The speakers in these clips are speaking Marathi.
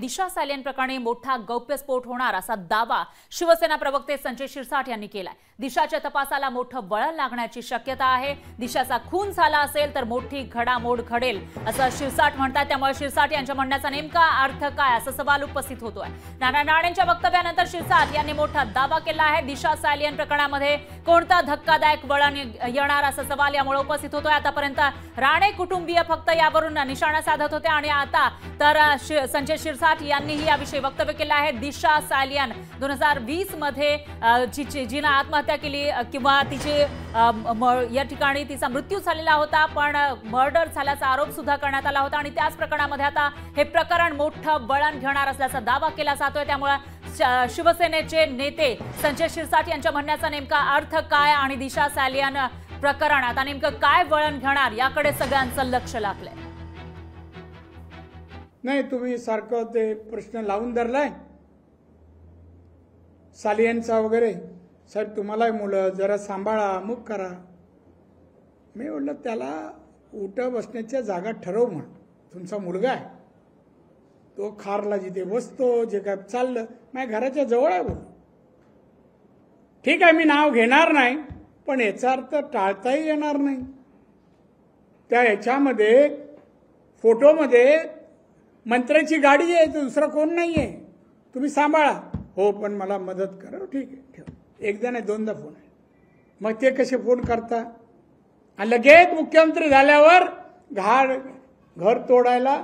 दिशा सालियन प्रकरणी मोठा गौप्यस्फोट होणार असा दावा शिवसेना प्रवक्ते संजय शिरसाट यांनी केलाय। दिशाच्या तपासाला मोठं बळ लागण्याची शक्यता आहे। दिशाचा खून झाला असेल तर मोठी घडामोड घडेल असं शिरसाट म्हणतात। त्यामुळे शिरसाट यांच्या म्हणण्याचा नेमका अर्थ काय असा सवाल उपस्थित होतोय। नाना नाणेंच्या वक्तव्यानंतर शिरसाट यांनी मोठा दावा केला आहे। दिशा सालियन प्रकरणामध्ये कोणता धक्कादायक वळण येणार असा सवाल यामुळे उपस्थित होतोय। आतापर्यंत राणे कुटुंबीय फक्त यावरून निशाणा साधत होते आणि आता तर संजय शिरसाट यांनीही याविषयी वक्तव्य केलं आहे। दिशा सालियन 2020 मध्ये जिने आत्महत्या केली किंवा तिचे या ठिकाणी तिचा मृत्यू झालेला होता, पण मर्डर झाल्याचा आरोप सुद्धा करण्यात आला होता आणि त्याच प्रकरणामध्ये आता हे प्रकरण मोठं वळण घेणार असल्याचा दावा केला जातोय। त्यामुळे शिवसेनेचे नेते संजय शिरसाट यांच्या म्हणण्याचा नेमका अर्थ काय आणि दिशा सालियन प्रकरण आता नेमकं काय वळण घेणार याकडे सगळ्यांचं लक्ष लागलंय। नाही, तुम्ही सारखं ते प्रश्न लावून धरलाय सालियनचा वगैरे। साहेब तुम्हालाही मुलं, जरा सांभाळा, अमुक करा। मी म्हटलं त्याला उठं बसण्याच्या जागा ठरव म्हण। तुमचा मुलगा आहे, तो खारला जिथे बसतो, जे काय चाललं माझ्या घराच्या जवळ आहे बोल। ठीक आहे, मी नाव घेणार नाही, पण याचा अर्थ टाळताही येणार नाही। त्या ह्याच्यामध्ये फोटोमध्ये मंत्र्याची गाडी आहे, दुसरा कोण नाहीये, तुम्ही सांभाळा। हो पण मला मदत करा। ठीक आहे, ठेव। एकदा नाही दोनदा फोन आहे, मग ते कसे फोन करता आणि लगेच मुख्यमंत्री झाल्यावर घर तोडायला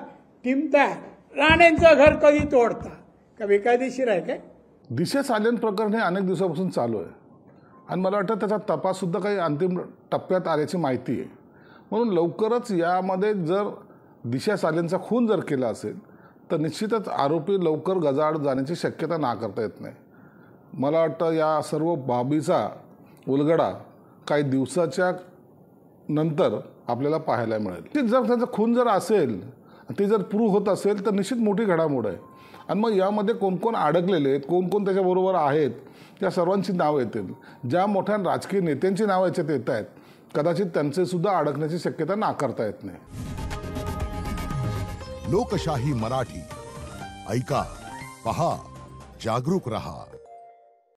टीम तयार। राणेंचं घर कधी तोडता का बेकायदेशीर आहे काय? दिशा सालियन प्रकरण हे अनेक दिवसापासून चालू आहे आणि मला वाटतं त्याचा तपास सुद्धा काही अंतिम टप्प्यात आल्याची माहिती आहे। म्हणून लवकरच यामध्ये जर दिशा सालियनचा खून जर केला असेल तर निश्चितच आरोपी लवकर गजाआड जाण्याची शक्यता नाकारता येत नाही। मला वाटतं या सर्व बाबीचा उलगडा काही दिवसाच्या नंतर आपल्याला पाहायला मिळेल। जर त्याचा खून जर असेल, ते जर प्रूव्ह होत असेल तर निश्चित मोठी घडामोड आहे आणि मग यामध्ये कोण कोण अडकलेले आहेत, कोण कोण त्याच्याबरोबर आहेत, त्या सर्वांची नावं येतील। ज्या मोठ्या राजकीय नेत्यांची नावं याच्यात येत आहेत, कदाचित त्यांचे सुद्धा अडकण्याची शक्यता नाकारता येत नाही। लोकशाही मराठी ऐका, पहा, जागरूक रहा।